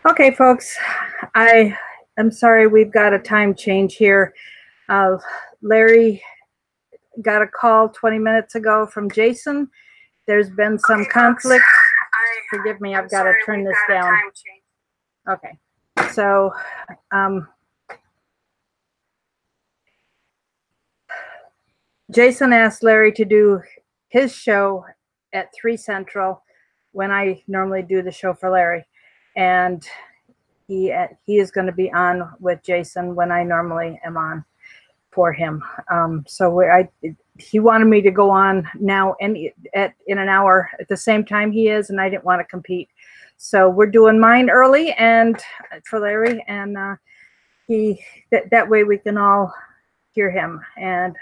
Okay, folks, I am sorry we've got a time change here. Larry got a call 20 minutes ago from Jason. There's been some conflict. Forgive me, I've got to turn this down. Okay, so Jason asked Larry to do his show at 3 Central when I normally do the show for Larry. And he is going to be on with Jason when I normally am on for him. He wanted me to go on now in an hour at the same time he is, and I didn't want to compete. So we're doing mine early and for Larry, and that way we can all hear him. And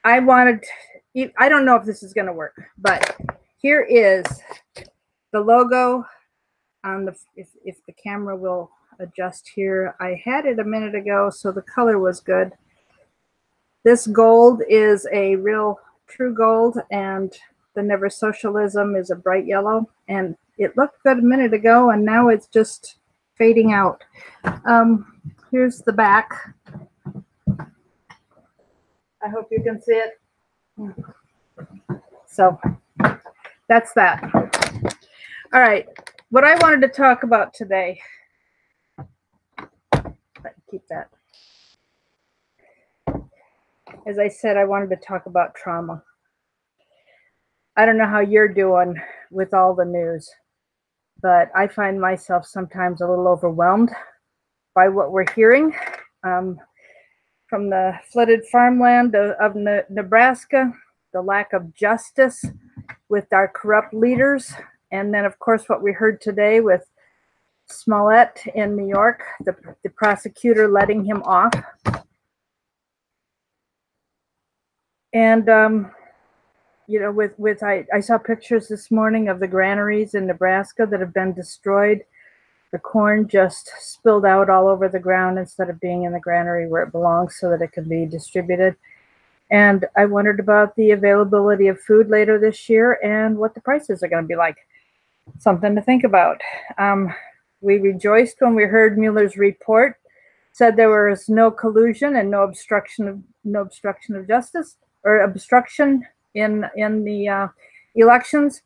I don't know if this is going to work, but here is the logo on if the camera will adjust here. I had it a minute ago, so the color was good. This gold is a real true gold, and the Never Socialism is a bright yellow, and it looked good a minute ago, and now it's just fading out. Here's the back. I hope you can see it. So that's that. All right, what I wanted to talk about today, keep that. As I said, I wanted to talk about trauma. I don't know how you're doing with all the news, but I find myself sometimes a little overwhelmed by what we're hearing from the flooded farmland of Nebraska, the lack of justice with our corrupt leaders, and then, of course, what we heard today with Smollett in New York, the prosecutor letting him off. And, you know, I saw pictures this morning of the granaries in Nebraska that have been destroyed. The corn just spilled out all over the ground instead of being in the granary where it belongs so that it can be distributed. And I wondered about the availability of food later this year and what the prices are going to be like. Something to think about. We rejoiced when we heard Mueller's report said there was no collusion and no obstruction of justice or obstruction in the elections.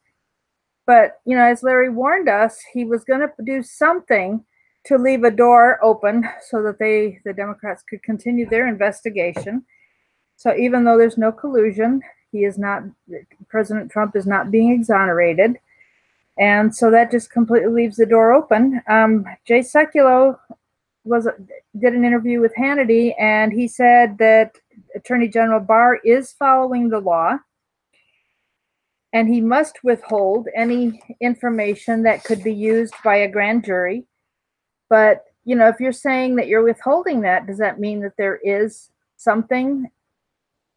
But, you know, as Larry warned us, he was going to do something to leave a door open so that the Democrats could continue their investigation. So even though there's no collusion, President Trump is not being exonerated. And so that just completely leaves the door open. Jay Sekulow did an interview with Hannity, and he said that Attorney General Barr is following the law, and he must withhold any information that could be used by a grand jury. But, you know, if you're saying that you're withholding that, does that mean that there is something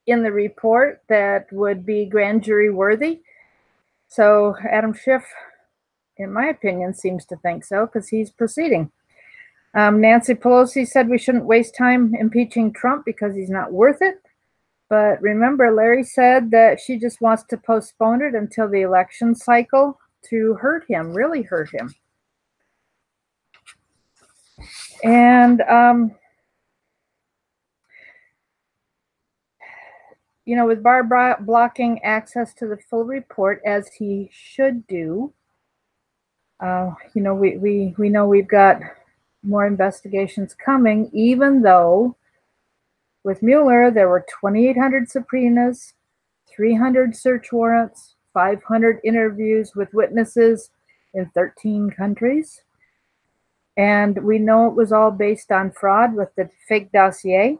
in the report that would be grand jury worthy? So Adam Schiff, in my opinion, seems to think so because he's proceeding. Nancy Pelosi said we shouldn't waste time impeaching Trump because he's not worth it. But remember, Larry said that she just wants to postpone it until the election cycle to hurt him, really hurt him. And, you know, with Barr blocking access to the full report, as he should do, you know, we know we've got more investigations coming, even though with Mueller, there were 2,800 subpoenas, 300 search warrants, 500 interviews with witnesses in 13 countries. And we know it was all based on fraud with the fake dossier.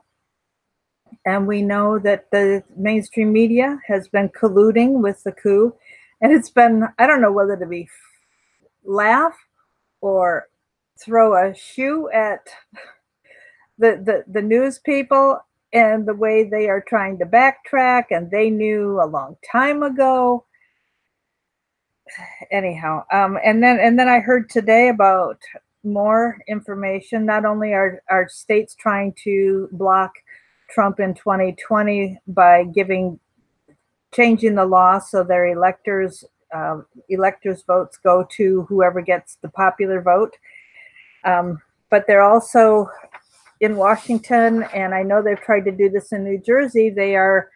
And we know that the mainstream media has been colluding with the coup. And it's been, I don't know whether to be laugh or throw a shoe at the news people and the way they are trying to backtrack, and they knew a long time ago. Anyhow, and then I heard today about more information. Not only are states trying to block Trump in 2020 by changing the law so their electors electors' votes go to whoever gets the popular vote. But they're also in Washington, and I know they've tried to do this in New Jersey. They are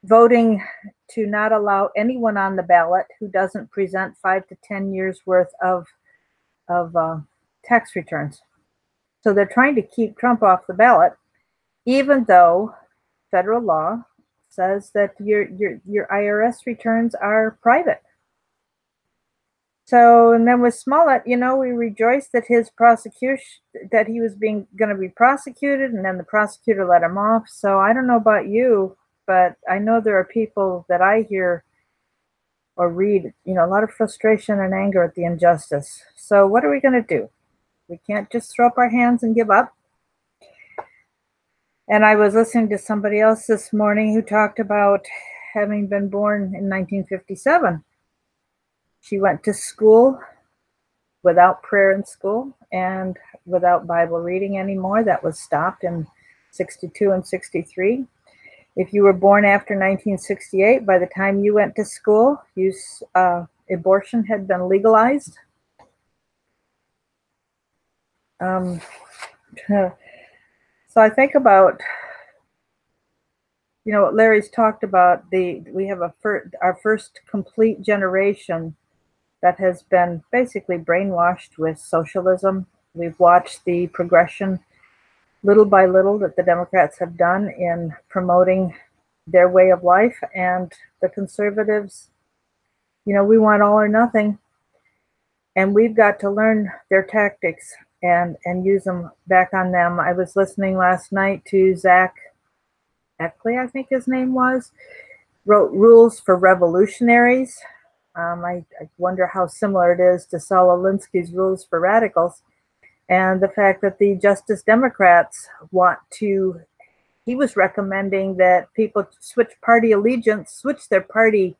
voting to not allow anyone on the ballot who doesn't present 5 to 10 years worth of tax returns. So they're trying to keep Trump off the ballot, even though federal law says that your IRS returns are private. So, and then with Smollett, we rejoiced that his prosecution, that he was going to be prosecuted, and then the prosecutor let him off. So I don't know about you, but I know there are people that I hear or read, a lot of frustration and anger at the injustice. So what are we going to do? We can't just throw up our hands and give up. And I was listening to somebody else this morning who talked about having been born in 1957. She went to school without prayer in school and without Bible reading anymore. That was stopped in 62 and 63. If you were born after 1968, by the time you went to school, abortion had been legalized. So I think about, what Larry's talked about. We have our first complete generation that has been basically brainwashed with socialism. We've watched the progression, little by little, that the Democrats have done in promoting their way of life, and the conservatives, we want all or nothing, and we've got to learn their tactics and use them back on them. I was listening last night to Zach Eckley, I think his name was, wrote Rules for Revolutionaries. I wonder how similar it is to Saul Alinsky's Rules for Radicals, and the fact that the Justice Democrats he was recommending that people switch party allegiance, switch their party,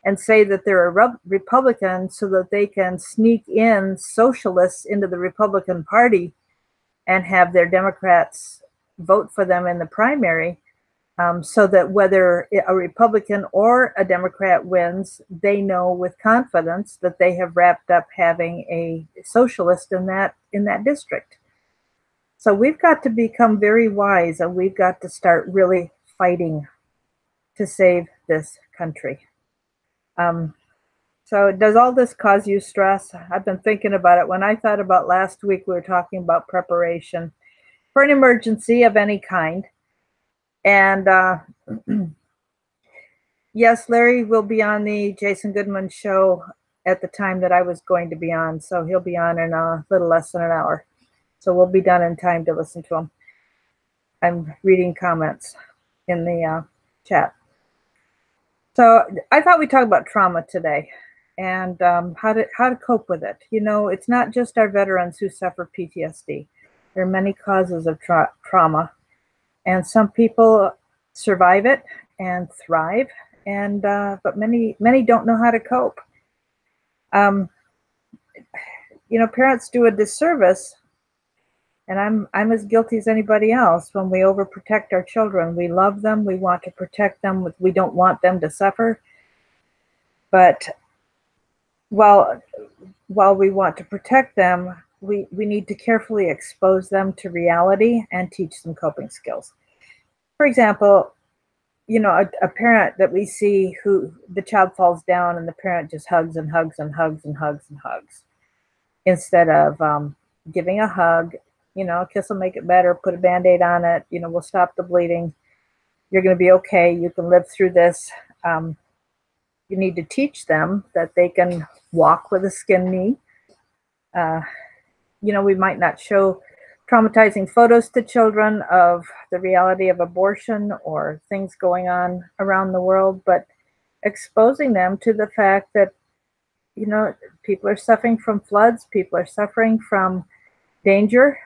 and say that they're a Republican so that they can sneak in socialists into the Republican Party and have their Democrats vote for them in the primary. So that whether a Republican or a Democrat wins, they know with confidence that they have wrapped up having a socialist in that district. So we've got to become very wise, and we've got to start really fighting to save this country. So does all this cause you stress? I've been thinking about it. When I thought about last week, we were talking about preparation for an emergency of any kind. And yes, Larry will be on the Jason Goodman show at the time that I was going to be on. So he'll be on in a little less than an hour. So we'll be done in time to listen to him. I'm reading comments in the chat. So I thought we'd talk about trauma today, and how to cope with it. It's not just our veterans who suffer PTSD. There are many causes of trauma. And some people survive it and thrive, but many don't know how to cope. Parents do a disservice, and I'm as guilty as anybody else when we overprotect our children. We love them, we want to protect them, we don't want them to suffer. But while we want to protect them, we need to carefully expose them to reality and teach them coping skills. For example, a parent that we see who the child falls down and the parent just hugs and hugs and hugs and hugs and hugs, instead of giving a hug. A kiss will make it better, put a Band-Aid on it, we'll stop the bleeding. You're going to be okay. You can live through this. You need to teach them that they can walk with a skin knee. We might not show traumatizing photos to children of the reality of abortion or things going on around the world, but exposing them to the fact that, people are suffering from floods, people are suffering from danger,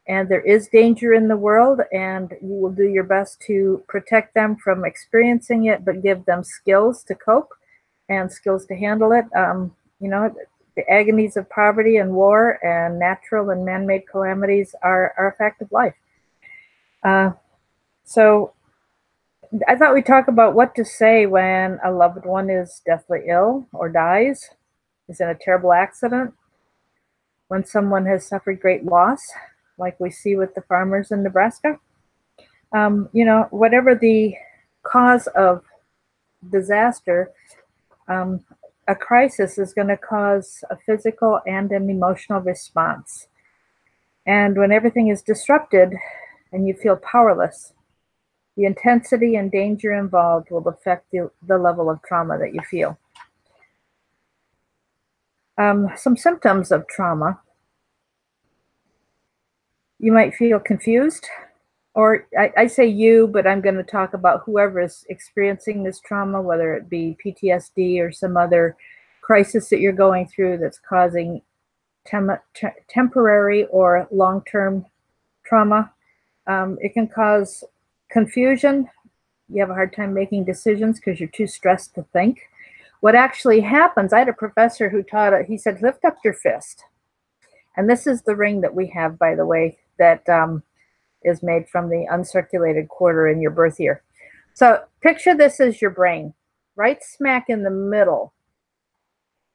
and there is danger in the world, and you will do your best to protect them from experiencing it, but give them skills to cope and skills to handle it. The agonies of poverty and war and natural and man-made calamities are a fact of life. So I thought we'd talk about what to say when a loved one is deathly ill or dies, is in a terrible accident, when someone has suffered great loss, like we see with the farmers in Nebraska. Whatever the cause of disaster, um, a crisis is going to cause a physical and an emotional response. And when everything is disrupted and you feel powerless, the intensity and danger involved will affect the level of trauma that you feel. Some symptoms of trauma: you might feel confused, or I say you, but I'm going to talk about whoever is experiencing this trauma, whether it be PTSD or some other crisis that you're going through that's causing temporary or long-term trauma. It can cause confusion. You have a hard time making decisions because you're too stressed to think. What actually happens, I had a professor who taught it, he said, lift up your fist. And this is the ring that we have, by the way, that is made from the uncirculated quarter in your birth year. So picture this as your brain. Right smack in the middle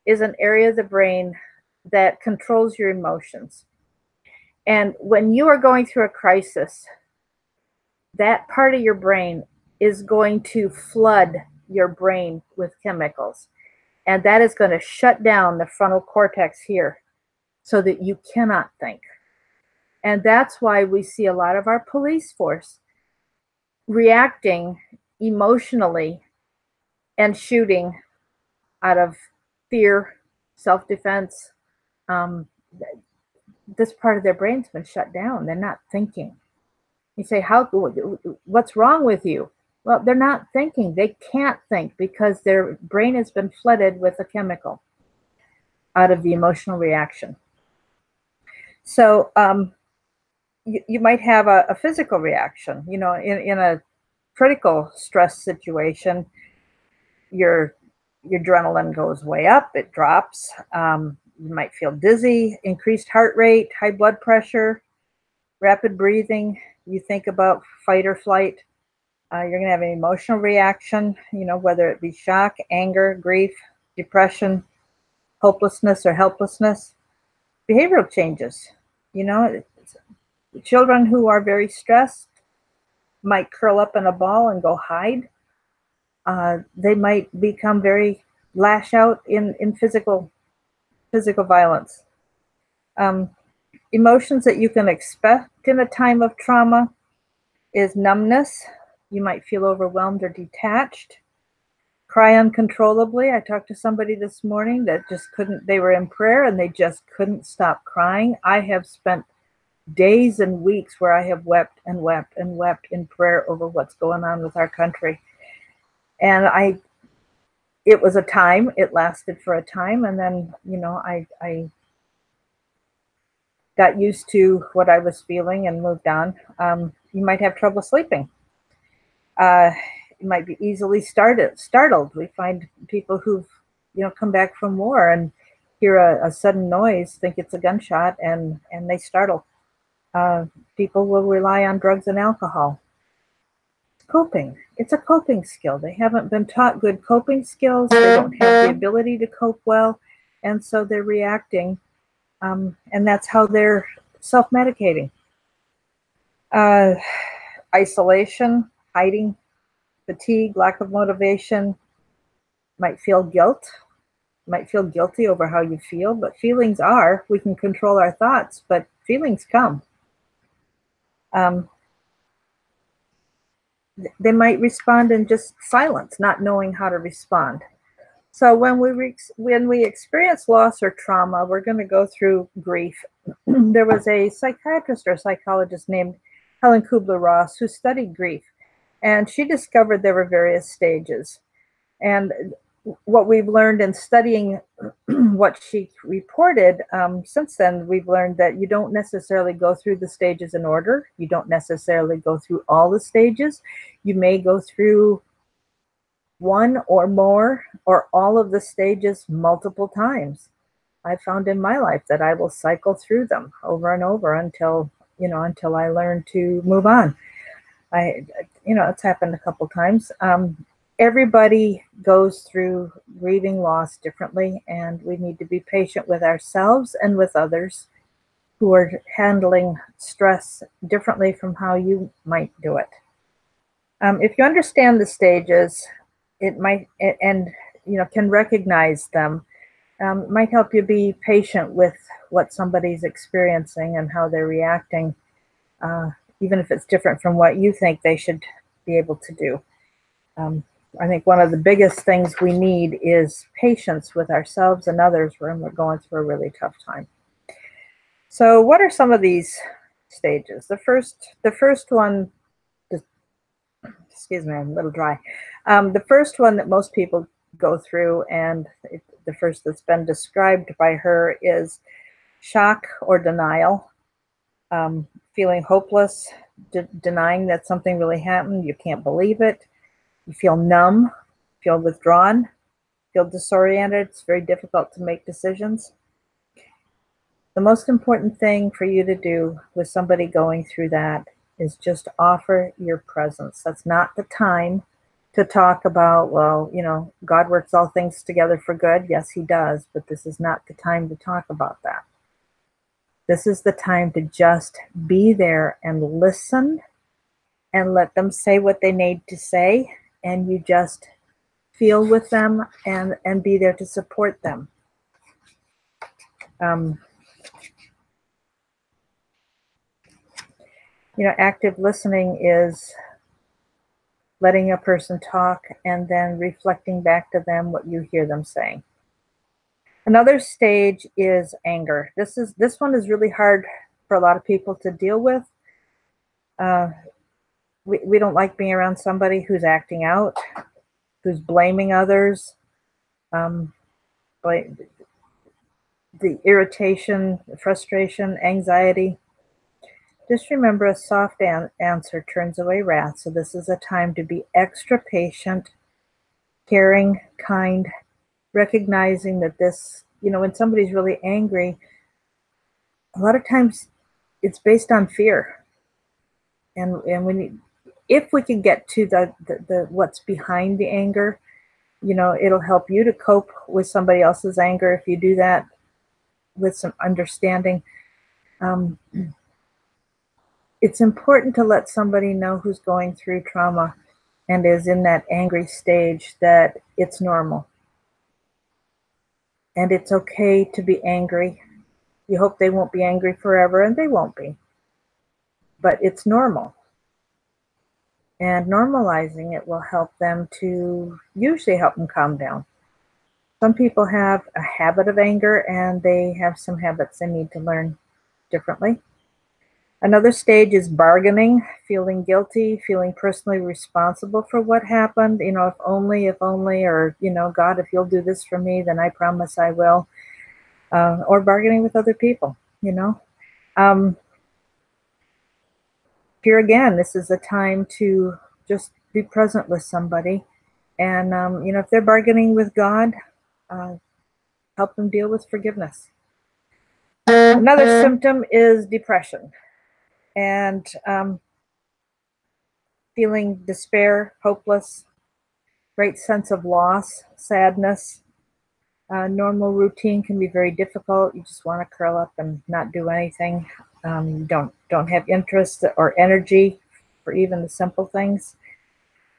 is an area of the brain that controls your emotions. And when you are going through a crisis, that part of your brain is going to flood your brain with chemicals. And that is going to shut down the frontal cortex here so that you cannot think. And that's why we see a lot of our police force reacting emotionally and shooting out of fear, self-defense. This part of their brain's been shut down. They're not thinking. You say, what's wrong with you? Well, they're not thinking. They can't think because their brain has been flooded with a chemical out of the emotional reaction. So you might have a physical reaction. In a critical stress situation, your adrenaline goes way up, it drops. You might feel dizzy, increased heart rate, high blood pressure, rapid breathing. You think about fight or flight. You're going to have an emotional reaction, whether it be shock, anger, grief, depression, hopelessness or helplessness. Behavioral changes. Children who are very stressed might curl up in a ball and go hide. They might become very lash out in physical violence. Emotions that you can expect in a time of trauma is numbness. You might feel overwhelmed or detached. Cry uncontrollably. I talked to somebody this morning that just couldn't, they were in prayer and they just couldn't stop crying. I have spent days and weeks where I have wept and wept and wept in prayer over what's going on with our country. And it was a time, it lasted for a time, and then, I got used to what I was feeling and moved on. You might have trouble sleeping. You might be easily startled. We find people who've, come back from war and hear a sudden noise, think it's a gunshot, and they startle. People will rely on drugs and alcohol. Coping. It's a coping skill. They haven't been taught good coping skills. They don't have the ability to cope well, and so they're reacting, and that's how they're self-medicating. Isolation, hiding, fatigue, lack of motivation. Might feel guilt. Might feel guilty over how you feel, but feelings we can control our thoughts, but feelings come. They might respond in just silence, not knowing how to respond. So when we experience loss or trauma, we're going to go through grief. There was a psychiatrist or psychologist named Helen Kubler-Ross who studied grief, and she discovered there were various stages. And what we've learned in studying what she reported, since then, we've learned that you don't necessarily go through the stages in order. You don't necessarily go through all the stages. You may go through one or more or all of the stages multiple times. I found in my life that I will cycle through them over and over until I learn to move on. It's happened a couple times. Everybody goes through grieving loss differently, and we need to be patient with ourselves and with others who are handling stress differently from how you might do it. If you understand the stages, it might, and can recognize them, might help you be patient with what somebody's experiencing and how they're reacting, uh, even if it's different from what you think they should be able to do. Um, I think one of the biggest things we need is patience with ourselves and others when we're going through a really tough time. So, what are some of these stages? The first one, excuse me, I'm a little dry. The first one that most people go through, and the first that's been described by her, is shock or denial, feeling hopeless, denying that something really happened. You can't believe it. You feel numb, feel withdrawn, feel disoriented. It's very difficult to make decisions. The most important thing for you to do with somebody going through that is just offer your presence. That's not the time to talk about, well, God works all things together for good. Yes, He does, but this is not the time to talk about that. This is the time to just be there and listen and let them say what they need to say, and you just feel with them and be there to support them. Active listening is letting a person talk and then reflecting back to them what you hear them saying. Another stage is anger. This one is really hard for a lot of people to deal with. We don't like being around somebody who's acting out, who's blaming others. Like the irritation, frustration, anxiety. Just remember, a soft answer turns away wrath. So this is a time to be extra patient, caring, kind, recognizing that this, when somebody's really angry, a lot of times it's based on fear. And if we can get to the what's behind the anger, it'll help you to cope with somebody else's anger if you do that with some understanding. It's important to let somebody know who's going through trauma and is in that angry stage that it's normal. And it's okay to be angry. You hope they won't be angry forever, and they won't be. But it's normal. And normalizing it will usually help them calm down. Some people have a habit of anger, and they have some habits they need to learn differently. Another stage is bargaining, feeling guilty, feeling personally responsible for what happened. If only, or, God, if you'll do this for me, then I promise I will. Or bargaining with other people, Here again, this is a time to just be present with somebody. And, if they're bargaining with God, help them deal with forgiveness. Another symptom is depression. And feeling despair, hopeless, great sense of loss, sadness. Normal routine can be very difficult. You just want to curl up and not do anything. You don't have interest or energy for even the simple things.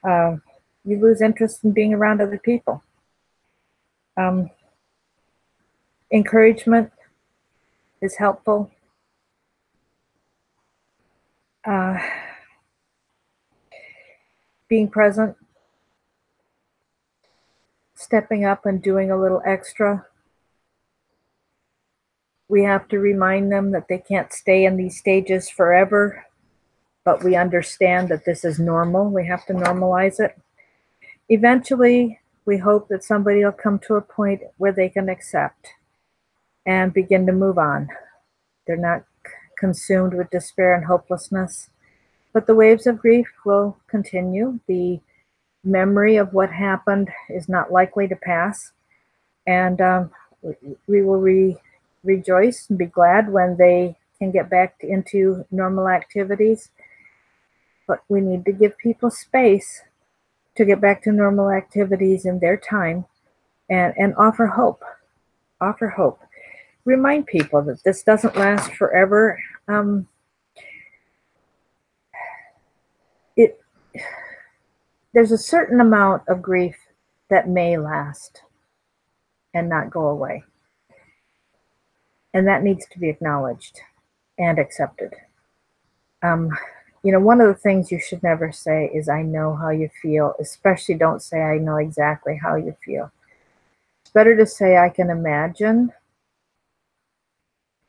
You lose interest in being around other people. Encouragement is helpful. Being present, stepping up and doing a little extra. We have to remind them that they can't stay in these stages forever, but we understand that this is normal. We have to normalize it. Eventually, we hope that somebody will come to a point where they can accept and begin to move on. They're not consumed with despair and hopelessness, but the waves of grief will continue. The memory of what happened is not likely to pass, and we will rejoice and be glad when they can get back into normal activities. but we need to give people space to get back to normal activities in their time, and offer hope. Offer hope. Remind people that this doesn't last forever. It There's a certain amount of grief that may last and not go away. And that needs to be acknowledged and accepted. One of the things you should never say is, I know how you feel, especially don't say, I know exactly how you feel. It's better to say, I can imagine.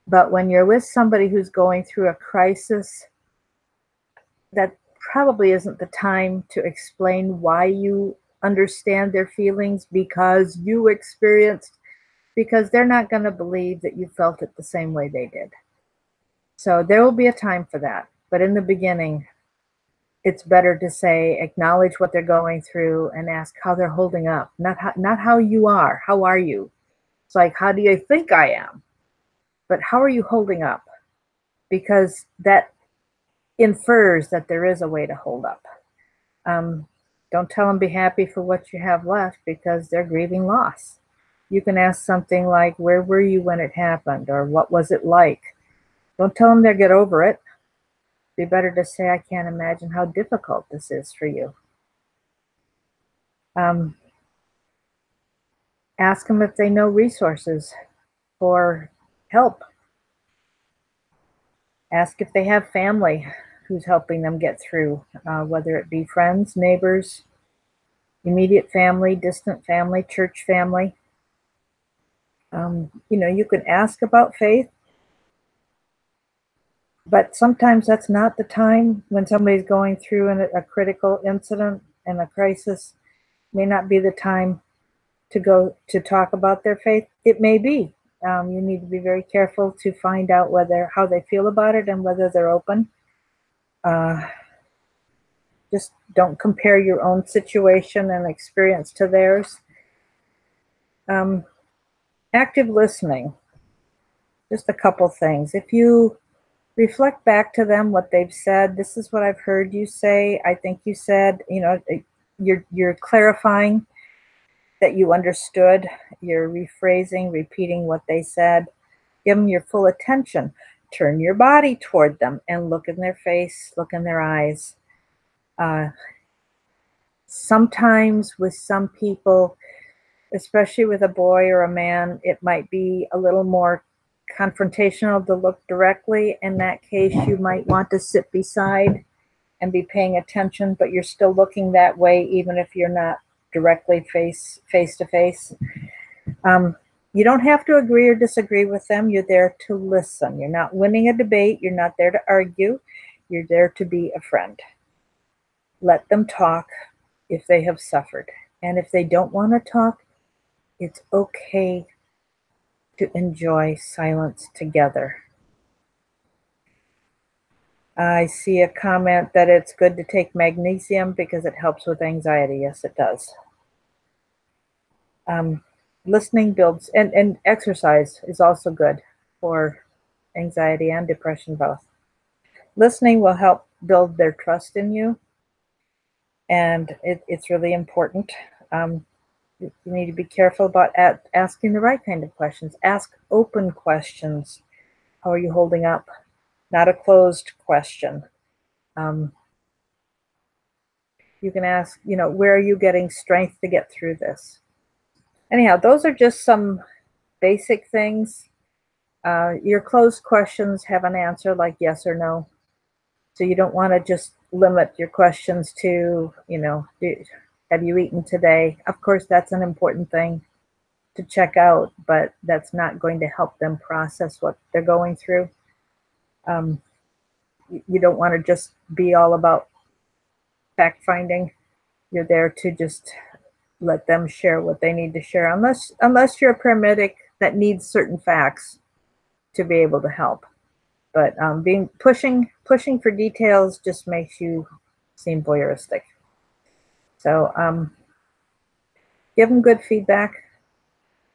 But when you're with somebody who's going through a crisis, that probably isn't the time to explain why you understand their feelings because you experienced, because they're not going to believe that you felt it the same way they did. So there will be a time for that. But in the beginning, it's better to say, acknowledge what they're going through and ask how they're holding up. Not how you are. How are you? It's like, how do you think I am? But how are you holding up? Because that infers that there is a way to hold up. Don't tell them be happy for what you have left, because they're grieving loss. You can ask something like, where were you when it happened? Or what was it like? Don't tell them they'll get over it. Be better to say, I can't imagine how difficult this is for you. Ask them if they know resources for help. Ask if they have family who's helping them get through, whether it be friends, neighbors, immediate family, distant family, church family. You can ask about faith, but sometimes that's not the time. When somebody's going through a critical incident and a crisis, may not be the time to go to talk about their faith. It may be. You need to be very careful to find out how they feel about it and whether they're open. Just don't compare your own situation and experience to theirs. Active listening. Just a couple things. If you reflect back to them what they've said, this is what I've heard you say, I think you said, you're clarifying that you understood, you're rephrasing, repeating what they said. Give them your full attention. Turn your body toward them and look in their face, look in their eyes. Sometimes with some people, especially with a boy or a man, it might be a little more confrontational to look directly. In that case, you might want to sit beside and be paying attention, but you're still looking that way, even if you're not directly face to face. You don't have to agree or disagree with them. You're there to listen. You're not winning a debate. You're not there to argue. You're there to be a friend. Let them talk if they have suffered. And if they don't want to talk, it's okay to enjoy silence together. I see a comment that it's good to take magnesium because it helps with anxiety. Yes, it does. Listening builds, and exercise is also good for anxiety and depression both. Listening will help build their trust in you, and it's really important. You need to be careful about asking the right kind of questions. Ask open questions. How are you holding up? Not a closed question. You can ask, where are you getting strength to get through this? Anyhow, those are just some basic things. Your closed questions have an answer like yes or no. So you don't want to just limit your questions to, have you eaten today? Of course, that's an important thing to check out, but that's not going to help them process what they're going through. You don't want to just be all about fact finding. You're there to just let them share what they need to share, unless you're a paramedic that needs certain facts to be able to help. But pushing for details just makes you seem voyeuristic. So give them good feedback.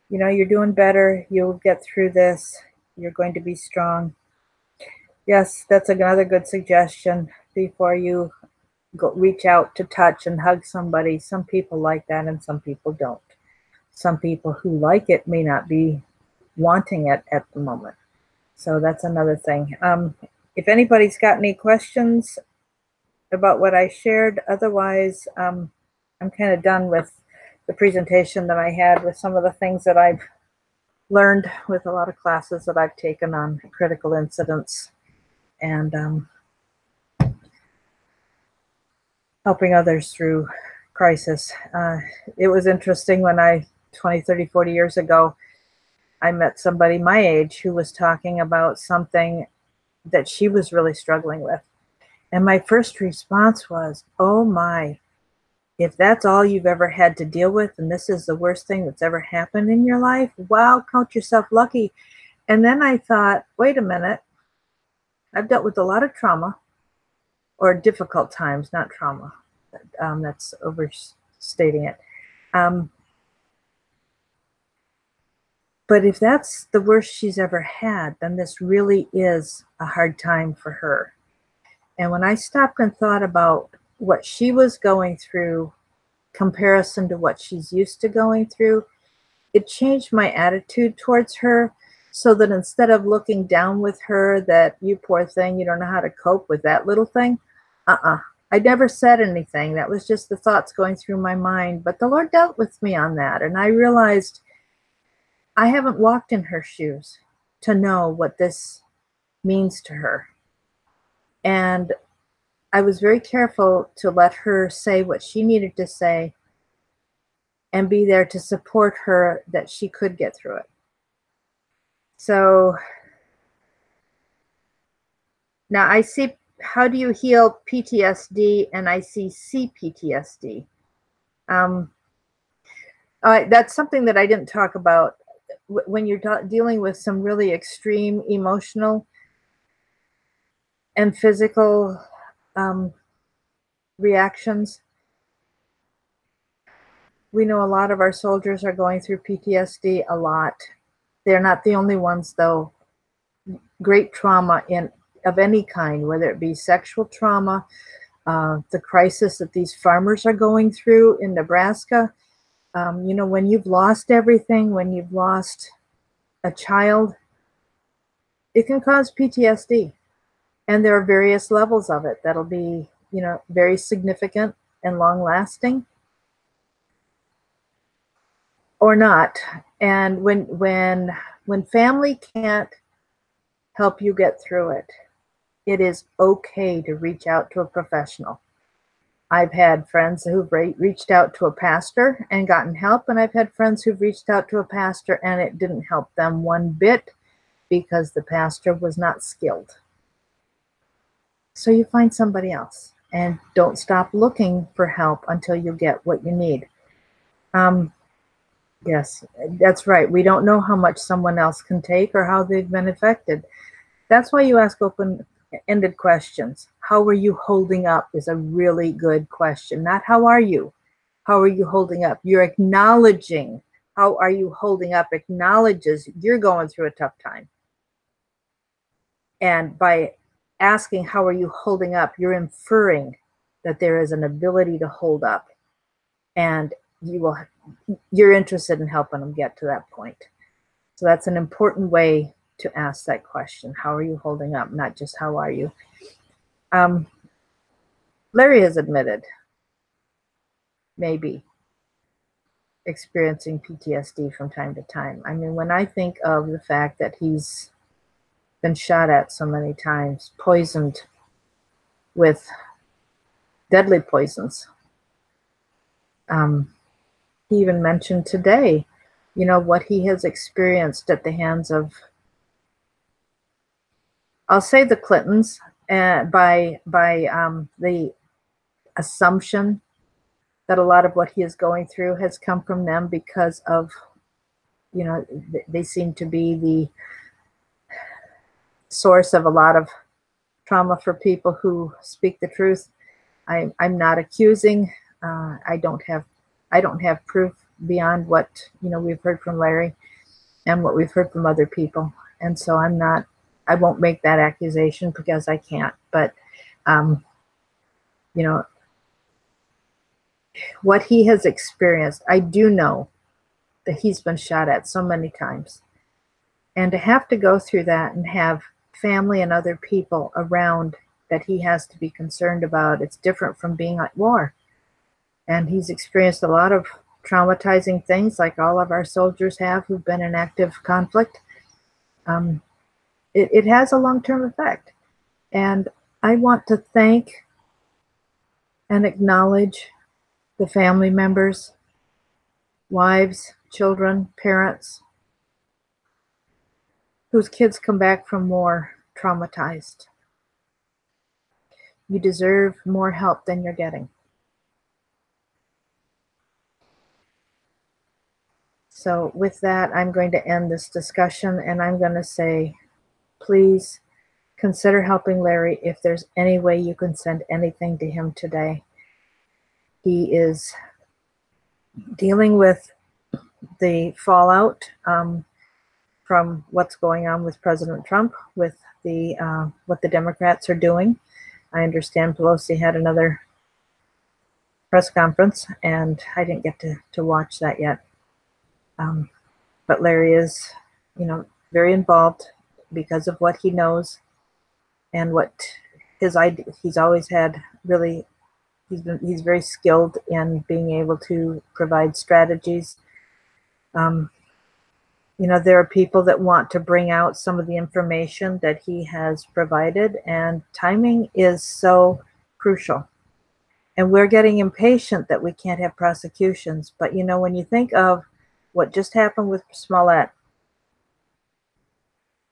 You're doing better. You'll get through this. You're going to be strong. Yes, that's another good suggestion. Before you go reach out to touch and hug somebody. Some people like that and some people don't. Some people who like it may not be wanting it at the moment. So that's another thing. If anybody's got any questions about what I shared, otherwise, I'm kind of done with the presentation that I had with some of the things that I've learned with a lot of classes that I've taken on critical incidents and helping others through crisis. It was interesting when 20, 30, 40 years ago, I met somebody my age who was talking about something that she was really struggling with. And my first response was, oh my, if that's all you've ever had to deal with, and this is the worst thing that's ever happened in your life, wow, count yourself lucky. And then I thought, wait a minute, I've dealt with a lot of trauma, or difficult times, not trauma. That's overstating it. But if that's the worst she's ever had, then this really is a hard time for her. And when I stopped and thought about what she was going through, comparison to what she's used to going through, it changed my attitude towards her, so that instead of looking down with her that you poor thing, you don't know how to cope with that little thing, I never said anything. That was just the thoughts going through my mind. But the Lord dealt with me on that, and I realized I haven't walked in her shoes to know what this means to her. And I was very careful to let her say what she needed to say and be there to support her that she could get through it. So now I see, how do you heal PTSD? And I see CPTSD. That's something that I didn't talk about. When you're dealing with some really extreme emotional and physical reactions, we know a lot of our soldiers are going through PTSD a lot. They're not the only ones, though. Great trauma of any kind, whether it be sexual trauma, the crisis that these farmers are going through in Nebraska. When you've lost everything, when you've lost a child, it can cause PTSD. And there are various levels of it that'll be, very significant and long lasting, or not. And when family can't help you get through it, it is okay to reach out to a professional. I've had friends who've reached out to a pastor and gotten help, and I've had friends who've reached out to a pastor and it didn't help them one bit because the pastor was not skilled. So you find somebody else, and don't stop looking for help until you get what you need. Yes, that's right. We don't know how much someone else can take or how they've been affected. That's why you ask open-ended questions. How are you holding up is a really good question. Not how are you? How are you holding up? You're acknowledging. How are you holding up acknowledges you're going through a tough time. And by asking how are you holding up, you're inferring that there is an ability to hold up, and you're interested in helping them get to that point. So that's an important way to ask that question. How are you holding up? Not just how are you? Larry has admitted maybe experiencing PTSD from time to time. I mean, when I think of the fact that he's been shot at so many times, poisoned with deadly poisons. He even mentioned today, what he has experienced at the hands of, I'll say the Clintons, by the assumption that a lot of what he is going through has come from them because of, they seem to be the source of a lot of trauma for people who speak the truth. I'm not accusing. I don't have proof beyond what we've heard from Larry and what we've heard from other people, and so I won't make that accusation because I can't. But what he has experienced, I do know that he's been shot at so many times. And to have to go through that and have family and other people around that he has to be concerned about, it's different from being at war. And he's experienced a lot of traumatizing things like all of our soldiers have who've been in active conflict. Um, it has a long-term effect. And I want to thank and acknowledge the family members, wives, children, parents, whose kids come back from war traumatized. You deserve more help than you're getting. So with that, I'm going to end this discussion, and I'm going to say, please consider helping Larry if there's any way you can send anything to him today. He is dealing with the fallout from what's going on with President Trump, with the what the Democrats are doing. I understand Pelosi had another press conference, and I didn't get to watch that yet. But Larry is, very involved because of what he knows and what his idea. He's always had really. He's very skilled in being able to provide strategies. There are people that want to bring out some of the information that he has provided, and timing is so crucial. And we're getting impatient that we can't have prosecutions. But, when you think of what just happened with Smollett,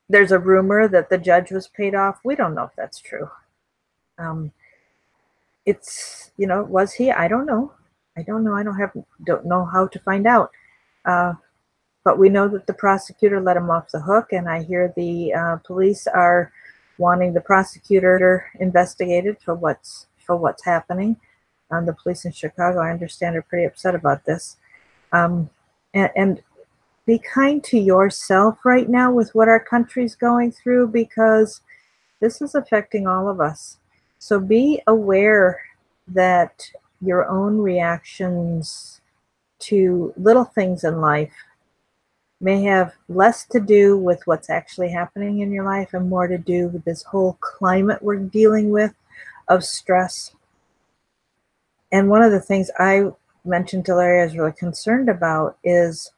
there's a rumor that the judge was paid off. We don't know if that's true. Was he? I don't know. I don't know. I don't know how to find out. But we know that the prosecutor let him off the hook, and I hear the police are wanting the prosecutor investigated for what's happening. The police in Chicago, I understand, are pretty upset about this. And be kind to yourself right now with what our country's going through, because this is affecting all of us. So be aware that your own reactions to little things in life may have less to do with what's actually happening in your life and more to do with this whole climate we're dealing with of stress. And one of the things I mentioned to Larry I was really concerned about is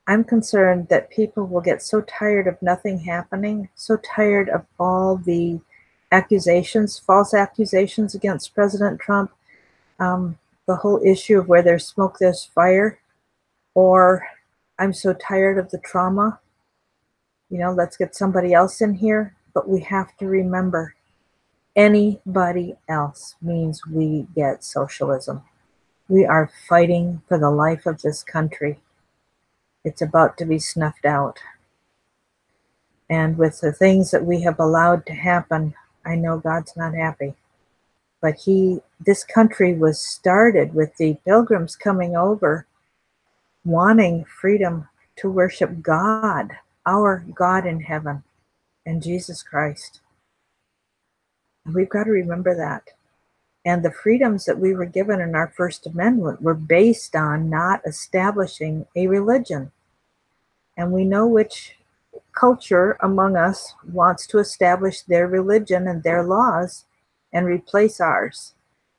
I'm concerned that people will get so tired of nothing happening, so tired of all the accusations, false accusations against President Trump, the whole issue of where there's smoke, there's fire, or I'm so tired of the trauma, let's get somebody else in here. But we have to remember, anybody else means we get socialism. We are fighting for the life of this country. It's about to be snuffed out. And with the things that we have allowed to happen, I know God's not happy. But this country was started with the Pilgrims coming over, wanting freedom to worship God, our God in heaven, and Jesus Christ. And we've got to remember that. And the freedoms that we were given in our First Amendment were based on not establishing a religion. And we know which culture among us wants to establish their religion and their laws and replace ours.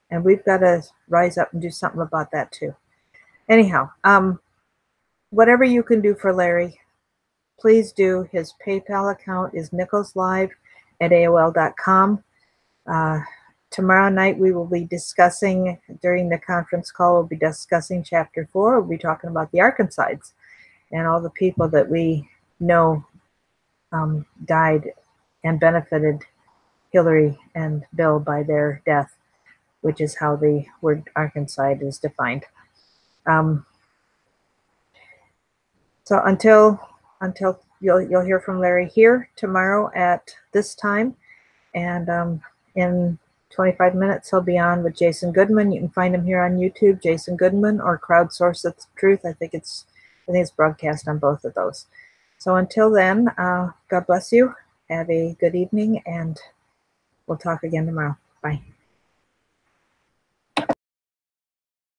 And we've got to rise up and do something about that too. Anyhow, whatever you can do for Larry, please do. His PayPal account is nicholslive@aol.com. Tomorrow night we will be discussing, during the conference call, we'll be discussing chapter 4. We'll be talking about the Arkancides and all the people that we know died and benefited Hillary and Bill by their death, which is how the word Arkancide is defined. So until you'll hear from Larry here tomorrow at this time, and in 25 minutes he'll be on with Jason Goodman. You can find him here on YouTube, Jason Goodman, or Crowdsource the Truth. I think it's broadcast on both of those. So until then, God bless you. Have a good evening, and we'll talk again tomorrow. Bye.